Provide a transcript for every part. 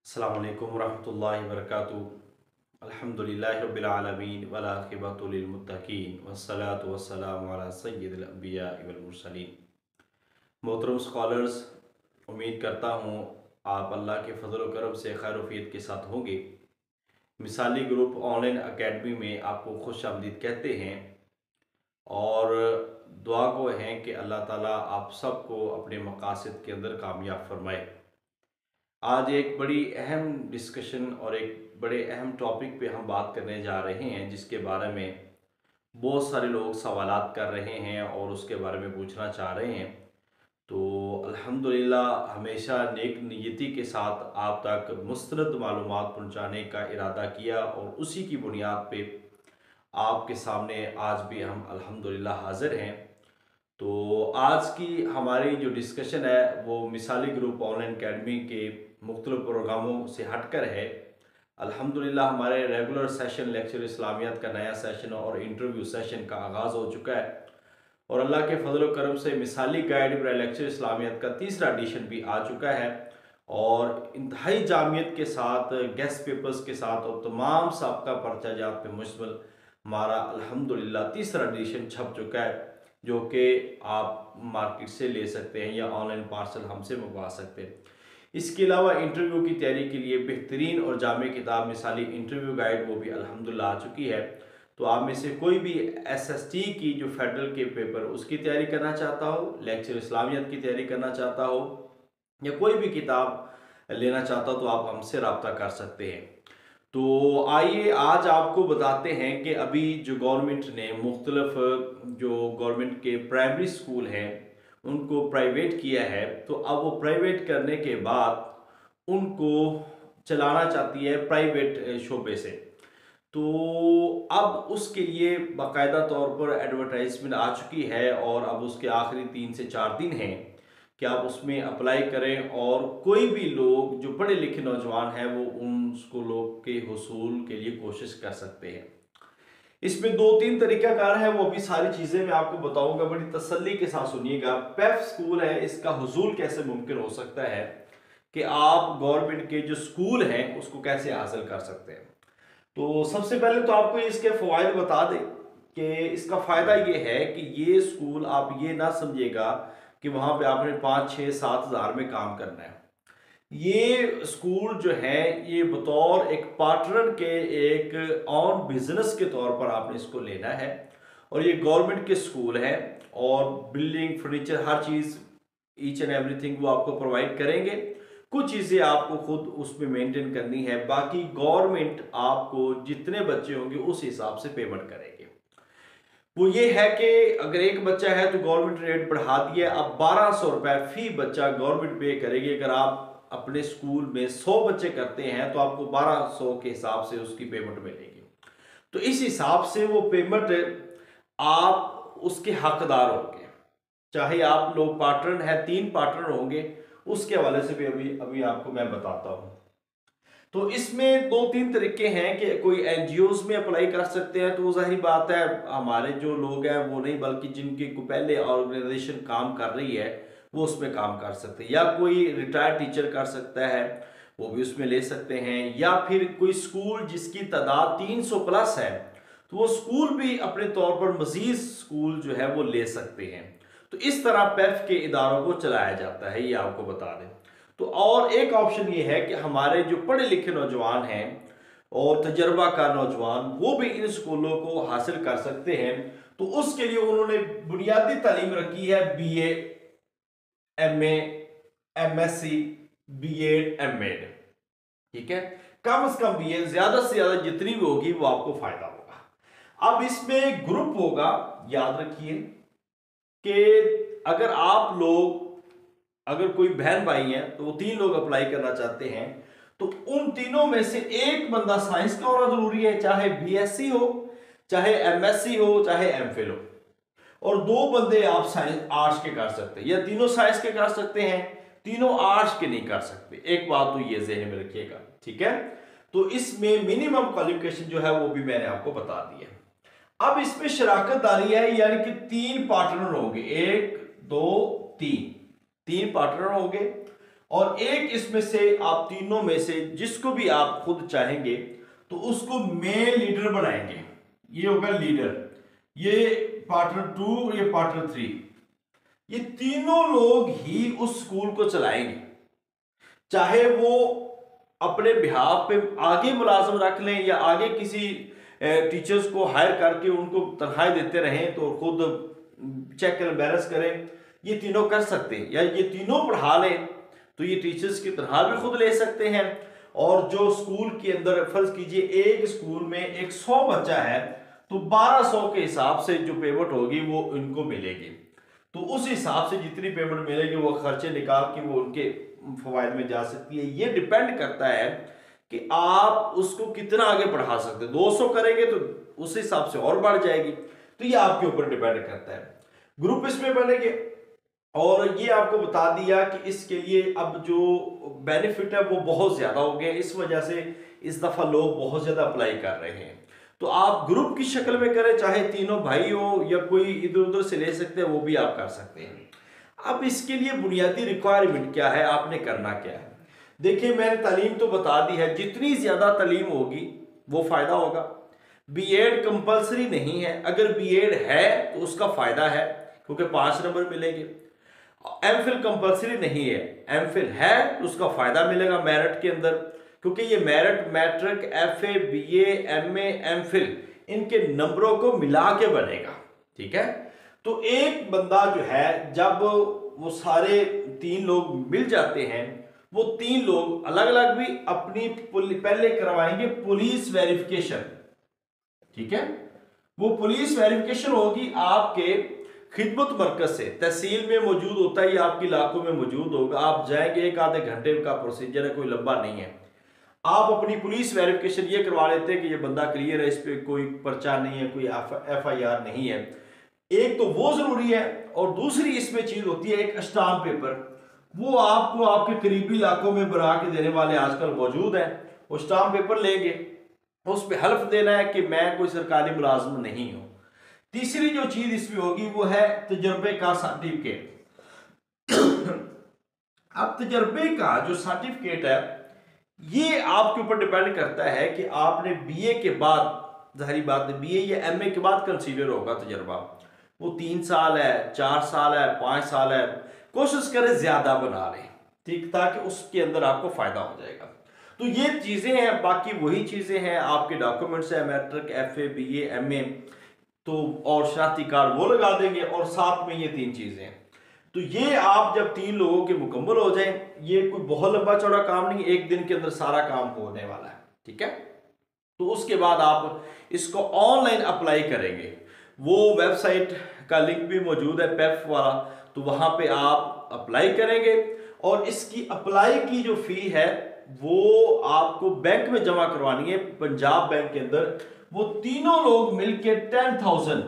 अस्सलाम वालेकुम रहमतुल्लाहि व बरकातुहू। अल्हम्दुलिल्लाहि रब्बिल आलमीन वल आक़िबतु लिल मुत्तक़ीन वस्सलातु वस्सलामु अला सय्यिदिल अंबिया वल मुरसलीन। मोहतरम स्कॉलर्स, उम्मीद करता हूँ आप अल्लाह के फजल व करम से खैर वफ़ीयत के साथ होंगे। मिसाली ग्रुप ऑनलाइन अकेडमी में आपको खुश आमदीद कहते हैं और दुआ गो हैं कि अल्लाह ताला आप सबको अपने मकासद के अंदर कामयाब फरमाए। आज एक बड़ी अहम डिस्कशन और एक बड़े अहम टॉपिक पे हम बात करने जा रहे हैं, जिसके बारे में बहुत सारे लोग सवालात कर रहे हैं और उसके बारे में पूछना चाह रहे हैं। तो अल्हम्दुलिल्लाह हमेशा नेक नियति के साथ आप तक मुस्तरद मालूमात पहुँचाने का इरादा किया और उसी की बुनियाद पे आपके सामने आज भी हम अल्हम्दुलिल्लाह हाज़िर हैं। तो आज की हमारी जो डिस्कशन है वो मिसाली ग्रुप ऑनलाइन अकेडमी के मुख्तलिफ प्रोग्रामों से हटकर है। अल्हम्दुलिल्लाह हमारे रेगुलर सेशन लेक्चर इस्लामियात का नया सेशन और इंटरव्यू सेशन का आगाज़ हो चुका है और अल्लाह के फजल व करम से मिसाली गाइड लेक्चर इस्लामियात का तीसरा एडिशन भी आ चुका है और इंतहाई जामियत के साथ गेस्ट पेपर्स के साथ और तमाम साबका पर्चाजात पे मुश्तमिल हमारा अल्हम्दुलिल्लाह तीसरा एडिशन छप चुका है, जो कि आप मार्केट से ले सकते हैं या ऑनलाइन पार्सल हमसे मंगवा सकते हैं। इसके अलावा इंटरव्यू की तैयारी के लिए बेहतरीन और जामे किताब मिसाली इंटरव्यू गाइड वो भी अल्हम्दुलिल्लाह आ चुकी है। तो आप में से कोई भी एसएसटी की जो फेडरल के पेपर उसकी तैयारी करना चाहता हो, लेक्चर इस्लामियत की तैयारी करना चाहता हो या कोई भी किताब लेना चाहता हो तो आप हमसे रब्ता कर सकते हैं। तो आइए आज आपको बताते हैं कि अभी जो गवर्नमेंट ने मुख्तलिफ जो गवर्नमेंट के प्राइमरी स्कूल हैं उनको प्राइवेट किया है, तो अब वो प्राइवेट करने के बाद उनको चलाना चाहती है प्राइवेट शोबे से। तो अब उसके लिए बाकायदा तौर पर एडवर्टाइजमेंट आ चुकी है और अब उसके आखिरी 3 से 4 दिन हैं कि आप उसमें अप्लाई करें और कोई भी लोग जो पढ़े लिखे नौजवान हैं वो उन स्कूलों के हुसूल के लिए कोशिश कर सकते हैं। इसमें 2-3 तरीकाकार है, वो भी सारी चीज़ें मैं आपको बताऊंगा, बड़ी तसल्ली के साथ सुनिएगा। पेफ स्कूल है, इसका हुसूल कैसे मुमकिन हो सकता है कि आप गवर्नमेंट के जो स्कूल हैं उसको कैसे हासिल कर सकते हैं। तो सबसे पहले तो आपको इसके फ़वाइद बता दें कि इसका फ़ायदा ये है कि ये स्कूल आप ये ना समझिएगा कि वहाँ पे आपने 5-6-7 हज़ार में काम करना है। ये स्कूल जो है ये बतौर एक पार्टनर के एक ऑन बिजनेस के तौर पर आपने इसको लेना है और ये गवर्नमेंट के स्कूल है और building furniture her cheese each and everything वो आपको प्रोवाइड करेंगे। कुछ चीज़ें आपको खुद उसमें मेंटेन करनी है, बाकी गवर्नमेंट आपको जितने बच्चे होंगे उस हिसाब से पेमेंट करेंगे। वो ये है कि अगर एक बच्चा है तो गवर्नमेंट रेट बढ़ा दिया, अब 1200 रुपए फी बच्चा गवर्नमेंट पे करेगी। अगर आप अपने स्कूल में 100 बच्चे करते हैं तो आपको 1200 के हिसाब से उसकी पेमेंट मिलेगी। तो इस हिसाब से वो पेमेंट आप उसके हकदार होंगे, चाहे आप लोग पार्टनर हैं, 3 पार्टनर होंगे, उसके हवाले से भी अभी अभी आपको मैं बताता हूँ। तो इसमें 2-3 तरीके हैं कि कोई एनजीओज में अप्लाई कर सकते हैं, तो वो जाहिर बात है हमारे जो लोग हैं वो नहीं, बल्कि जिनकी पहले ऑर्गेनाइजेशन काम कर रही है वो उसमें काम कर सकते हैं, या कोई रिटायर्ड टीचर कर सकता है वो भी उसमें ले सकते हैं, या फिर कोई स्कूल जिसकी तादाद 300 प्लस है तो वो स्कूल भी अपने तौर पर मजीद स्कूल जो है वो ले सकते हैं। तो इस तरह पेफ के इदारों को चलाया जाता है, ये आपको बता दें। तो और एक ऑप्शन ये है कि हमारे जो पढ़े लिखे नौजवान हैं और तजर्बा का नौजवान वो भी इन स्कूलों को हासिल कर सकते हैं। तो उसके लिए उन्होंने बुनियादी तालीम रखी है BA, MA, MSc, BEd, MEd, ठीक है। कम से कम बीए, ज्यादा से ज्यादा जितनी भी होगी वो आपको फायदा होगा। अब इसमें ग्रुप होगा, याद रखिए कि अगर आप लोग, अगर कोई बहन भाई है तो वो 3 लोग अप्लाई करना चाहते हैं तो उन तीनों में से एक बंदा साइंस का होना जरूरी है, चाहे बीएससी हो, चाहे एमएससी हो, चाहे एमफिल हो, और 2 बंदे आप साइंस आर्ट्स के कर सकते हैं, या तीनों साइंस के कर सकते हैं, तीनों आर्ट्स के नहीं कर सकते। एक बात तो ये ज़हन में रखिएगा, ठीक है। तो इसमें मिनिमम क्वालिफिकेशन जो है वो भी मैंने आपको बता दी है। अब इसमें शराकत दारी है, यानी कि 3 पार्टनर होंगे, 1 2 3 पार्टनर होंगे और एक इसमें से आप तीनों में से जिसको भी आप खुद चाहेंगे तो उसको मेल लीडर बनाएंगे। ये होगा लीडर, ये पार्टनर 2, ये पार्टनर 3, ये तीनों लोग ही उस स्कूल को चलाएंगे। चाहे वो अपने बिहाफ पे आगे मुलाजम रख लें या आगे किसी टीचर्स को हायर करके उनको तनख्वाही देते रहें तो खुद चेक एंड बैलेंस करें, ये तीनों कर सकते हैं। या ये तीनों पढ़ा लें तो ये टीचर्स की तनख्वाह भी खुद ले सकते हैं। और जो स्कूल के अंदर फर्ज कीजिए एक स्कूल में 100 बच्चा है तो 1200 के हिसाब से जो पेमेंट होगी वो इनको मिलेगी। तो उस हिसाब से जितनी पेमेंट मिलेगी वो खर्चे निकाल के वो उनके फवायद में जा सकती है। ये डिपेंड करता है कि आप उसको कितना आगे बढ़ा सकते हैं। 200 करेंगे तो उस हिसाब से और बढ़ जाएगी। तो ये आपके ऊपर डिपेंड करता है। ग्रुप इसमें बनेंगे और ये आपको बता दिया कि इसके लिए अब जो बेनिफिट है वो बहुत ज्यादा हो गया, इस वजह से इस दफा लोग बहुत ज्यादा अप्लाई कर रहे हैं। तो आप ग्रुप की शक्ल में करें, चाहे तीनों भाई हो या कोई इधर उधर से ले सकते हैं, वो भी आप कर सकते हैं। अब इसके लिए बुनियादी रिक्वायरमेंट क्या है, आपने करना क्या है। देखिए मैंने तालीम तो बता दी है, जितनी ज्यादा तालीम होगी वो फायदा होगा। बीएड कंपलसरी नहीं है, अगर बीएड है तो उसका फायदा है क्योंकि 5 नंबर मिलेंगे। एमफिल कंपलसरी नहीं है, एमफिल है तो उसका फायदा मिलेगा मेरिट के अंदर, क्योंकि ये merit matric, FA, BA, MA, MPhil इनके नंबरों को मिला के बनेगा। ठीक है, तो एक बंदा जो है जब वो सारे 3 लोग मिल जाते हैं, वो 3 लोग अलग अलग भी अपनी पहले करवाएंगे पुलिस वेरिफिकेशन। ठीक है, वो पुलिस वेरिफिकेशन होगी आपके खिदमत मरकज से, तहसील में मौजूद होता है, ये आपके इलाकों में मौजूद होगा। आप जाएंगे, 1 आधे घंटे का प्रोसीजर है, कोई लंबा नहीं है। आप अपनी पुलिस वेरिफिकेशन ये करवा लेते हैं कि ये बंदा क्लियर है, इस पर कोई पर्चा नहीं है, कोई FIR नहीं है। एक तो वो जरूरी है और दूसरी इसमें चीज होती है एक स्टाम्प पेपर। वो आपको आपके करीबी इलाकों में बना के देने वाले आजकल मौजूद हैं। वो स्टाम्प पेपर लेंगे, उस पर हल्फ देना है कि मैं कोई सरकारी मुलाजिम नहीं हूं। तीसरी जो चीज इसमें होगी वो है तजर्बे का सर्टिफिकेट। अब तजर्बे का जो सर्टिफिकेट है ये आपके ऊपर डिपेंड करता है कि आपने बीए के बाद, जाहिर बात है बीए या एमए के बाद कंसीडर होगा तजर्बा। वो 3 साल है, 4 साल है, 5 साल है, कोशिश करें ज्यादा बना लें, ठीक, ताकि उसके अंदर आपको फायदा हो जाएगा। तो ये चीजें हैं, बाकी वही चीजें हैं, आपके डॉक्यूमेंट्स है, मैट्रिक, एफए, बीए, एमए, तो और शनाख्ती कार्ड वो लगा देंगे और साथ में ये 3 चीजें हैं। तो ये आप जब 3 लोगों के मुकम्मल हो जाए, ये कोई बहुत लंबा चौड़ा काम नहीं, एक दिन के अंदर सारा काम होने वाला है। ठीक है, तो उसके बाद आप इसको ऑनलाइन अप्लाई करेंगे। वो वेबसाइट का लिंक भी मौजूद है पेफ वाला, तो वहां पे आप अप्लाई करेंगे और इसकी अप्लाई की जो फी है वो आपको बैंक में जमा करवानी है, पंजाब बैंक के अंदर। वो तीनों लोग मिलके 10,000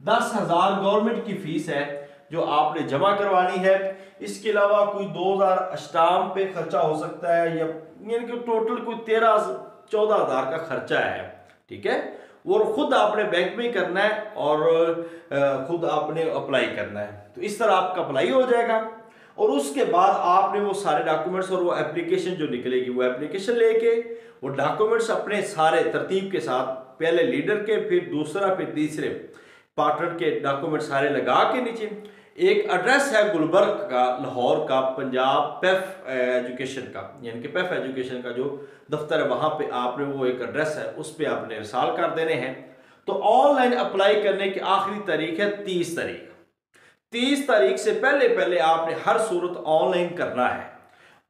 10,000 गवर्नमेंट की फीस है जो आपने जमा करवानी है। इसके अलावा कोई 2,000 स्टाम्प पे खर्चा हो सकता है, या यानी कि टोटल कोई 13-14,000 का खर्चा है। ठीक है, और खुद आपने बैंक में करना है और खुद आपने अप्लाई करना है। तो इस तरह आपका अप्लाई हो जाएगा और उसके बाद आपने वो सारे डॉक्यूमेंट्स और वो एप्लीकेशन जो निकलेगी वो एप्लीकेशन लेके वो डॉक्यूमेंट्स अपने सारे तरतीब के साथ, पहले लीडर के, फिर दूसरा, फिर तीसरे पार्टनर के डॉक्यूमेंट सारे लगा के नीचे एक एड्रेस है गुलबर्ग का, लाहौर का, पंजाब पेफ एजुकेशन का, यानी कि पेफ एजुकेशन का जो दफ्तर है वहां पे आपने वो एक एड्रेस है उस पर आपने इरसाल कर देने हैं। तो ऑनलाइन अप्लाई करने की आखिरी तारीख है 30 तारीख। 30 तारीख से पहले पहले आपने हर सूरत ऑनलाइन करना है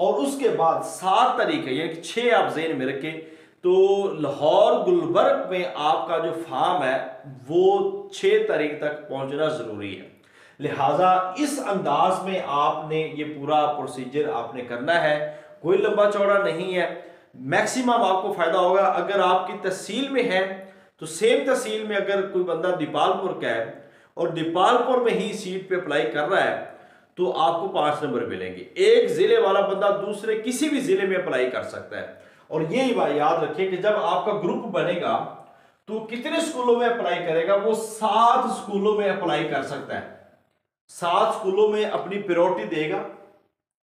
और उसके बाद 7 तारीख है, यानी कि 6 आप ज़हन में रखें, तो लाहौर गुलबर्ग में आपका जो फार्म है वो 6 तारीख तक पहुंचना जरूरी है। लिहाजा इस अंदाज में आपने ये पूरा प्रोसीजर आपने करना है, कोई लंबा चौड़ा नहीं है, मैक्सिमम आपको फायदा होगा। अगर आपकी तहसील में है तो सेम तहसील में अगर कोई बंदा दीपालपुर का है और दीपालपुर में ही सीट पे अप्लाई कर रहा है तो आपको 5 नंबर मिलेंगे। एक जिले वाला बंदा दूसरे किसी भी जिले में अप्लाई कर सकता है। और ये बात याद रखिए कि जब आपका ग्रुप बनेगा तो कितने स्कूलों में अप्लाई करेगा, वो 7 स्कूलों में अप्लाई कर सकता है। 7 स्कूलों में अपनी प्रायोरिटी देगा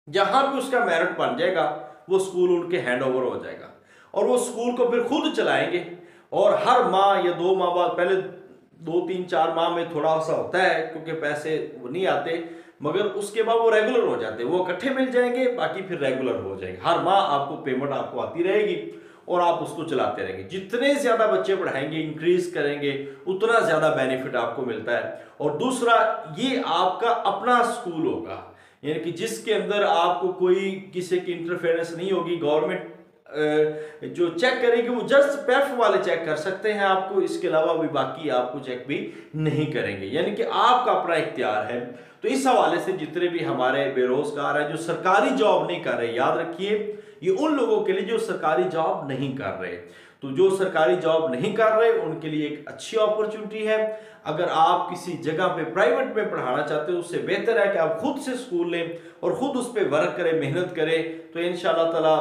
जहां भी उसका मेरिट बन जाएगा वो स्कूल उनके हैंड ओवर हो जाएगा और वो स्कूल को फिर खुद चलाएंगे। और हर माह या 2 माह बाद, पहले 2 3 4 माह में थोड़ा सा होता है क्योंकि पैसे वो नहीं आते, मगर उसके बाद वो रेगुलर हो जाते हैं, वो इकट्ठे मिल जाएंगे, बाकी फिर रेगुलर हो जाएंगे। हर माह आपको पेमेंट आपको आती रहेगी और आप उसको चलाते रहेंगे। जितने ज्यादा बच्चे पढ़ाएंगे, इंक्रीज करेंगे, उतना ज्यादा बेनिफिट आपको मिलता है। और दूसरा, ये आपका अपना स्कूल होगा, यानी कि जिसके अंदर आपको कोई किसी की इंटरफेरेंस नहीं होगी। गवर्नमेंट जो चेक करेगी वो जस्ट पैफ वाले चेक कर सकते हैं आपको, इसके अलावा भी बाकी आपको चेक भी नहीं करेंगे, यानी कि आपका अपना इख्तियार है। तो इस हवाले से जितने भी हमारे बेरोजगार हैं जो सरकारी जॉब नहीं कर रहे, याद रखिए ये उन लोगों के लिए जो सरकारी जॉब नहीं कर रहे। तो जो सरकारी जॉब नहीं कर रहे उनके लिए एक अच्छी अपॉर्चुनिटी है। अगर आप किसी जगह पे प्राइवेट में पढ़ाना चाहते हो, उससे बेहतर है कि आप खुद से स्कूल लें और खुद उस पर वर्क करें, मेहनत करें। तो इंशाल्लाह ताला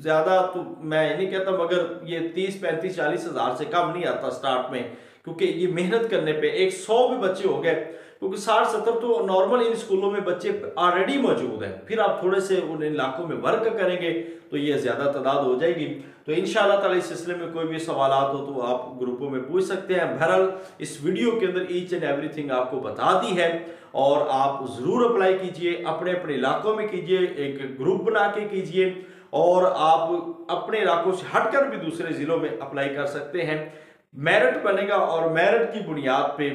ज्यादा तो मैं नहीं कहता, मगर ये 30 35 40 हज़ार से कम नहीं आता स्टार्ट में, क्योंकि ये मेहनत करने पे 100 भी बच्चे हो गए, क्योंकि 60 70 तो नॉर्मल इन स्कूलों में बच्चे ऑलरेडी मौजूद हैं, फिर आप थोड़े से उन इलाकों में वर्क करेंगे तो ये ज्यादा तादाद हो जाएगी। तो इंशाल्लाह ताला इस सिलसिले में कोई भी सवाल हो तो आप ग्रुपों में पूछ सकते हैं। बहरहाल इस वीडियो के अंदर ईच एंड एवरीथिंग आपको बता दी है और आप जरूर अप्लाई कीजिए, अपने अपने इलाकों में कीजिए, एक ग्रुप बना के कीजिए और आप अपने इलाकों से हटकर भी दूसरे जिलों में अप्लाई कर सकते हैं। मेरिट बनेगा और मेरिट की बुनियाद पे